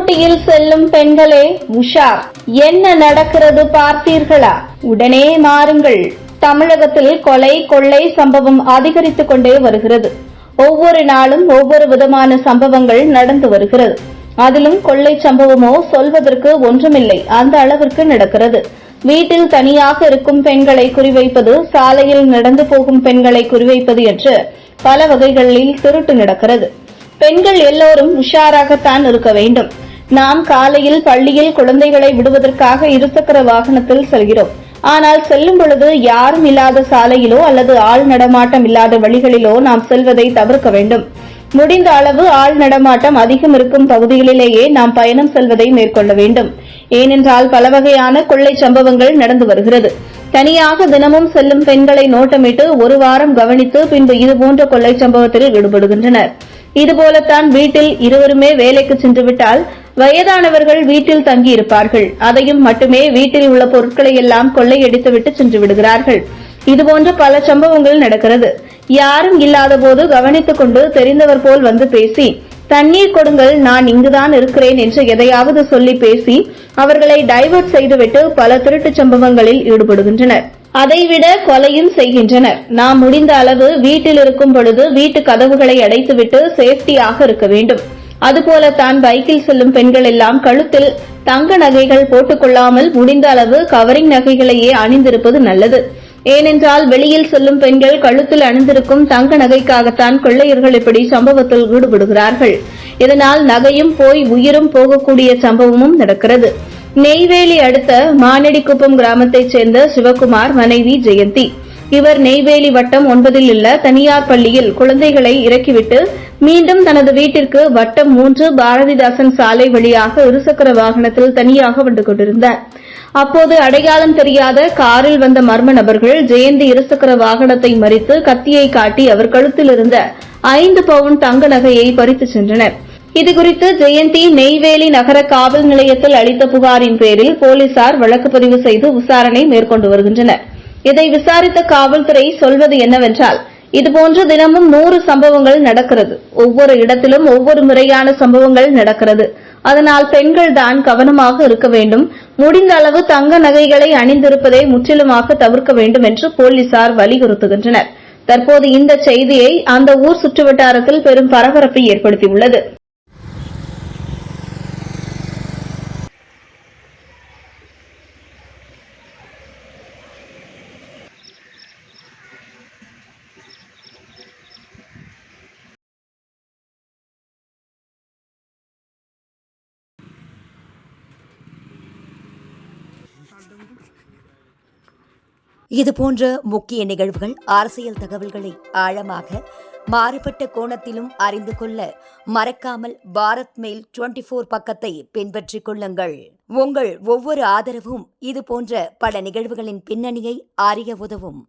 ஸ்கூட்டியில் செல்லும் பெண்களே உஷார்! என்ன நடக்கிறது பார்த்தீர்களா? உடனே மாறுங்கள். தமிழகத்தில் கொலை கொள்ளை சம்பவம் அதிகரித்துக் கொண்டே வருகிறது. ஒவ்வொரு நாளும் ஒவ்வொரு விதமான சம்பவங்கள் நடந்து வருகிறது. அதிலும் கொள்ளை சம்பவமோ சொல்வதற்கு ஒன்றுமில்லை, அந்த அளவிற்கு நடக்கிறது. வீட்டில் தனியாக இருக்கும் பெண்களை குறிவைப்பது, சாலையில் நடந்து போகும் பெண்களை குறிவைப்பது என்று பல வகைகளில் திருட்டு நடக்கிறது. பெண்கள் எல்லோரும் உஷாராகத்தான் இருக்க வேண்டும். நாம் காலையில் பள்ளியில் குழந்தைகளை விடுவதற்காக இருசக்கர வாகனத்தில் செல்கிறோம். ஆனால் செல்லும் பொழுது யாரும் இல்லாத சாலையிலோ அல்லது ஆள் நடமாட்டம் இல்லாத வழிகளிலோ நாம் செல்வதை தவிர்க்க வேண்டும். முடிந்த அளவு ஆள் நடமாட்டம் அதிகம் இருக்கும் பகுதிகளிலேயே நாம் பயணம் செல்வதை மேற்கொள்ள வேண்டும். ஏனென்றால் பல வகையான கொள்ளை சம்பவங்கள் நடந்து வருகிறது. தனியாக தினமும் செல்லும் பெண்களை நோட்டமிட்டு ஒரு வாரம் கவனித்து பின்பு இதுபோன்ற கொள்ளை சம்பவத்தில் ஈடுபடுகின்றனர். இதுபோலத்தான் வீட்டில் இருவருமே வேலைக்கு சென்றுவிட்டால் வயதானவர்கள் வீட்டில் தங்கியிருப்பார்கள். அதையும் மட்டுமே வீட்டில் உள்ள பொருட்களை எல்லாம் கொள்ளையடித்துவிட்டு சென்று விடுகிறார்கள். இதுபோன்ற பல சம்பவங்கள் நடக்கிறது. யாரும் இல்லாத போது கவனித்துக் கொண்டு தெரிந்தவர் போல் வந்து பேசி, தண்ணீர் கொடுங்கள், நான் இங்குதான் இருக்கிறேன் என்று எதையாவது சொல்லி பேசி அவர்களை டைவர்ட் செய்துவிட்டு பல திருட்டுச் சம்பவங்களில் ஈடுபடுகின்றனர். அதைவிட கொலையும் செய்கின்றனர். நாம் முடிந்த அளவு வீட்டில் இருக்கும் பொழுது வீட்டு கதவுகளை அடைத்துவிட்டு சேஃப்டியாக இருக்க வேண்டும். அதுபோலத்தான் பைக்கில் செல்லும் பெண்கள் எல்லாம் கழுத்தில் தங்க நகைகள் போட்டுக் கொள்ளாமல் முடிந்த அளவு கவரிங் நகைகளையே அணிந்திருப்பது நல்லது. ஏனென்றால் வெளியில் செல்லும் பெண்கள் கழுத்தில் அணிந்திருக்கும் தங்க நகைக்காகத்தான் கொள்ளையர்கள் இப்படி சம்பவத்தில் ஈடுபடுகிறார்கள். இதனால் நகையும் போய் உயிரும் போகக்கூடிய சம்பவமும் நடக்கிறது. நெய்வேலி அடுத்த மானடிக்குப்பம் கிராமத்தைச் சேர்ந்த சிவகுமார் மனைவி ஜெயந்தி. இவர் நெய்வேலி வட்டம் 9 உள்ள தனியார் பள்ளியில் குழந்தைகளை இறக்கிவிட்டு மீண்டும் தனது வீட்டிற்கு வட்டம் 3 பாரதிதாசன் சாலை வழியாக இருசக்கர வாகனத்தில் தனியாக வந்து கொண்டிருந்தார். அப்போது அடையாளம் தெரியாத காரில் வந்த மர்ம நபர்கள் ஜெயந்தி இருசக்கர வாகனத்தை மறித்து கத்தியை காட்டி அவர் கழுத்தில் இருந்த 5 பவுன் தங்க நகையை பறித்துச் சென்றனர். இதுகுறித்து ஜெயந்தி நெய்வேலி நகர காவல் நிலையத்தில் அளித்த புகாரின் பேரில் போலீசார் வழக்கு பதிவு செய்து விசாரணை மேற்கொண்டு வருகின்றனர். இதை விசாரித்த காவல்துறை சொல்வது என்னவென்றால், இதுபோன்று தினமும் 100 சம்பவங்கள் நடக்கிறது. ஒவ்வொரு இடத்திலும் ஒவ்வொரு முறையான சம்பவங்கள் நடக்கிறது. அதனால் பெண்கள் தான் கவனமாக இருக்க வேண்டும். முடிந்த அளவு தங்க நகைகளை அணிந்திருப்பதை முற்றிலுமாக தவிர்க்க வேண்டும் என்று போலீசார் வலியுறுத்துகின்றனர். தற்போது இந்த செய்தியை அந்த ஊர் சுற்றுவட்டாரத்தில் பெரும் பரபரப்பை ஏற்படுத்தியுள்ளது. இதுபோன்ற முக்கிய நிகழ்வுகள், அரசியல் தகவல்களை ஆழமாக மாறுபட்ட கோணத்திலும் அறிந்து கொள்ள மறக்காமல் பாரத் மெயில் 24 பக்கத்தை பின்பற்றிக் கொள்ளுங்கள். உங்கள் ஒவ்வொரு ஆதரவும் இதுபோன்ற பல நிகழ்வுகளின் பின்னணியை அறிய உதவும்.